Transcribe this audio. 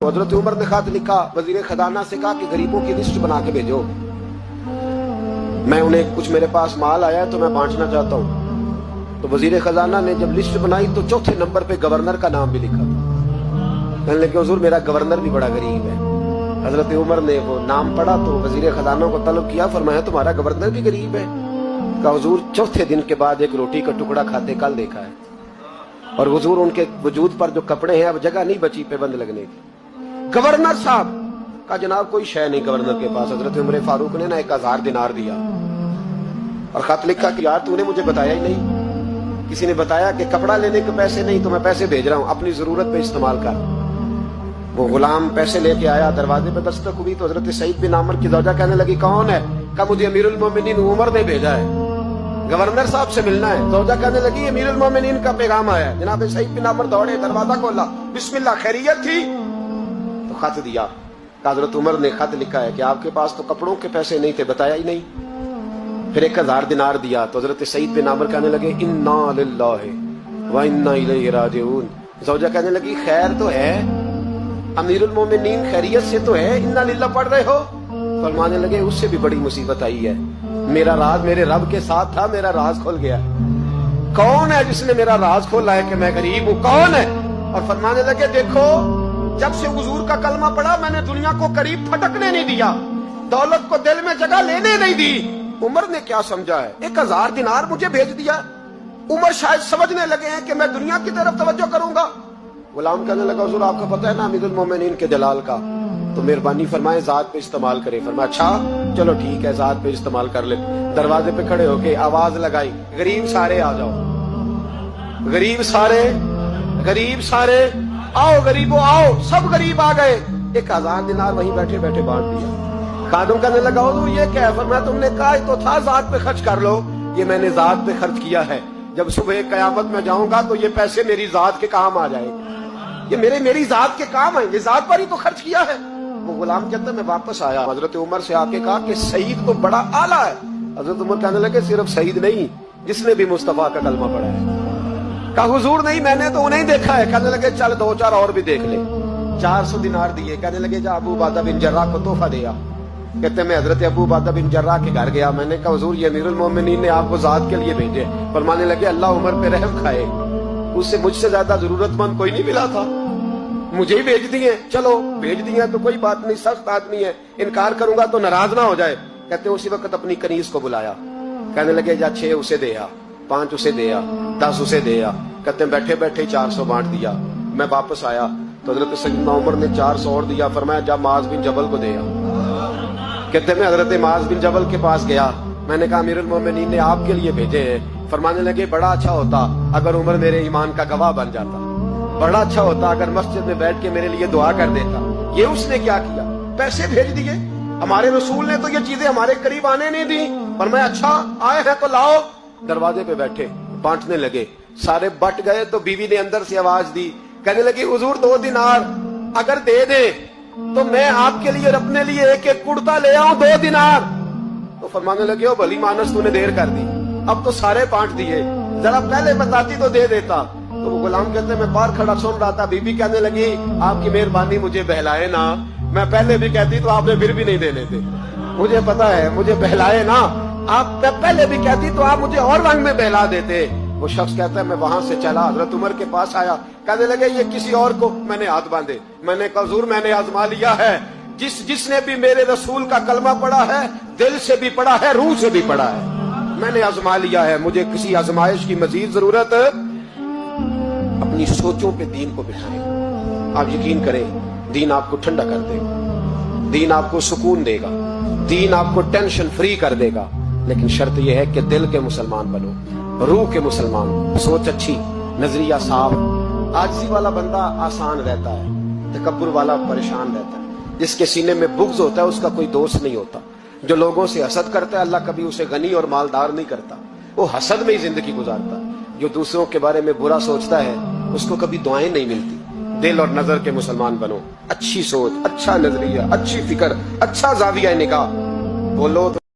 हजरत उमर ने खत लिखा, वजीर खजाना से कहा कि गरीबों की लिस्ट बना के भेजो, मैं उन्हें कुछ मेरे पास माल आया है तो मैं बांटना चाहता हूँ। तो वजीर खजाना ने जब लिस्ट बनाई तो चौथे नंबर पे गवर्नर का नाम भी लिखा था। कहने लगे हुजूर मेरा गवर्नर भी बड़ा गरीब है। हजरत उमर ने वो नाम पढ़ा तो वजीर खजाना को तलब किया, फरमाया तुम्हारा गवर्नर भी गरीब है? कहा हुजूर चौथे दिन के बाद एक रोटी का टुकड़ा खाते कल देखा है, और हुजूर उनके वजूद पर जो कपड़े हैं अब जगह नहीं बची पेबंद लगने की। गवर्नर साहब का जनाब कोई शय नहीं गवर्नर के पास। हजरत उमर फारूक ने ना 1000 दिनार दिया और खत लिखा कि यार तूने मुझे बताया ही नहीं, किसी ने बताया कि कपड़ा लेने के पैसे नहीं तो मैं पैसे भेज रहा हूं, अपनी जरूरत पे इस्तेमाल कर। वो गुलाम पैसे लेके आया, दरवाजे पे दस्तक हुई तो हजरत सईद बिन आमर की ज़ौजा कहने लगी कौन है? कहा मुझे अमीरुल मोमिनीन उमर ने भेजा है, गवर्नर साहब से मिलना है। ज़ौजा कहने लगी अमीरुल मोमिनीन का पैगाम आया है। जनाब सईद बिन आमर दौड़े, दरवाजा खोला, बिस्मिल्लाह खैरियत थी? तो खत दिया। हजरत उमर ने खत लिखा है कि आपके पास तो कपड़ों के पैसे नहीं थे, बताया ही नहीं। फिर 1000 दिनार दिया तो हजरत सईद बिन आमर कहने लगे इन्ना लिल्लाहि व इन्ना इलैहि राजिऊन। ज़ौजा कहने लगी खैर तो है, अमीरुल मोमिनीन खैरियत से तो है, इन्ना लिल्लाह पढ़ रहे हो? फरमाने लगे उससे भी बड़ी मुसीबत आई है, मेरा राज मेरे रब के साथ था, मेरा राज खुल गया। कौन है जिसने मेरा राज खोला है कि मैं गरीब हूं? कौन है? और फरमाने लगे देखो जब से हुजूर का कलमा पड़ा मैंने दुनिया को करीब फटकने नहीं दिया, दौलत को दिल में जगह लेने नहीं दी। उमर ने क्या समझा है, 1000 दिनार मुझे भेज दिया। उमर शायद समझने लगे हैं कि मैं दुनिया की तरफ तवज्जो करूंगा। गुलाम कहने लगा हुजूर आपको पता है ना अमीरुल मोमिनीन के जलाल का, तो मेहरबानी फरमाए जात पे इस्तेमाल करे। फरमाया अच्छा चलो ठीक है जात पे इस्तेमाल कर ले। दरवाजे पे खड़े होके आवाज लगाई गरीब सारे आ जाओ, गरीब सारे, गरीब सारे आओ, गरीबों आओ। सब गरीब आ गए। 1000 दिनार वहीं बैठे बैठे बांट दिया। खादम कहने लगा हुजूर ये क्या है? फरमाया तुमने कहा तो था जात पे खर्च कर लो, ये मैंने जात पे खर्च किया है। जब सुबह कयामत में जाऊंगा तो ये पैसे मेरी जात के काम आ जाएंगे, ये मेरी जात के काम आएंगे, जात पर ही तो खर्च किया है। वो गुलाम कहता मैं वापस आया, हजरत उमर से आके कहा कि सईद तो बड़ा आला है। हजरत उमर कहने लगे सिर्फ सईद नहीं, जिसने भी मुस्तफा का कलमा पढ़ा है। कहा हुजूर नहीं मैंने तो उन्हें देखा है। कहने लगे चल 2-4 और भी देख ले। 400 दिनार दिए। कहने लगे जा अबू उबादा बिन जर्राह को तोहफा दिया। कहते मैं हजरत अबू उबादा बिन जर्राह के घर गया, मैंने कहा हुजूर ये अमीरुल मोमिनीन ने आपको जात के लिए भेजे। फरमाने लगे अल्लाह उमर पे रहम खाए, उससे मुझसे ज्यादा जरूरतमंद कोई नहीं मिला था, मुझे ही भेज दिए। चलो भेज दिए तो कोई बात नहीं, सख्त आदमी है, इनकार करूंगा तो नाराज ना हो जाए। कहते उसी वक्त अपनी कनीज को बुलाया। कहने लगे जा 6 उसे दे आ, 5 उसे दे आ, 10 उसे दे आ। कहते बैठे बैठे 400 बांट दिया। मैं वापस आया तो हजरत सैयदना उमर ने 400 और दिया। फरमाया जा माज बिन जबल को दे आ। कहते मैं हजरत माज बिन जबल के पास गया, मैंने कहा अमीरुल मोमिनीन ने आपके लिए भेजे हैं। फरमाने लगे बड़ा अच्छा होता अगर उमर मेरे ईमान का गवाह बन जाता, बड़ा अच्छा होता अगर मस्जिद में बैठ के मेरे लिए दुआ कर देता। ये उसने क्या किया, पैसे भेज दिए। हमारे रसूल ने तो ये चीजें हमारे करीब आने नहीं दी। फरमाया अच्छा आए हैं तो लाओ। दरवाजे पे बैठे बांटने लगे, सारे बट गए तो बीवी ने अंदर से आवाज दी, कहने लगी हुजूर 2 दिनार अगर दे दे तो मैं आपके लिए और अपने लिए एक कुर्ता ले आऊं 2 दिनार। तो फरमाने लगे ओ भली मानस तूने देर कर दी, अब तो सारे बांट दिए, जरा पहले बताती तो दे देता। तो वो गुलाम कहते मैं बाहर खड़ा सुन रहा था, बीबी कहने लगी आपकी मेहरबानी मुझे बहलाए ना, मैं पहले भी कहती तो आपने फिर भी नहीं देने थे, मुझे पता है मुझे बहलाए ना, आप पहले भी कहती तो आप मुझे और रंग में बहला देते। वो शख्स कहता है मैं वहां से चला, हजरत उमर के पास आया, कहने लगे ये किसी और को, मैंने हाथ बांधे। मैंने कहा हुजूर मैंने आजमा लिया है, जिसने भी मेरे रसूल का कलमा पढ़ा है दिल से भी पढ़ा है रूह से भी पढ़ा है, मैंने आजमा लिया है, मुझे किसी आजमाइश की मजीद जरूरत। अपनी सोचों पे दीन को बिठाएं। आप यकीन करें दीन आपको ठंडा कर देगा, दीन आपको सुकून देगा, दीन आपको टेंशन फ्री कर देगा। लेकिन शर्त यह है कि दिल के मुसलमान बनो, रूह के मुसलमान, सोच अच्छी, नजरिया साफ। आजिज़ी वाला बंदा आसान रहता है, तकब्बुर वाला परेशान रहता है। जिसके सीने में बुग़्ज़ होता है उसका कोई दोस्त नहीं होता। जो लोगों से हसद करता है अल्लाह कभी उसे गनी और मालदार नहीं करता, वो हसद में ही जिंदगी गुजारता है। जो दूसरों के बारे में बुरा सोचता है उसको कभी दुआएं नहीं मिलती। दिल और नजर के मुसलमान बनो, अच्छी सोच, अच्छा नजरिया, अच्छी फिक्र, अच्छा जाविया निगाह। बोलो तो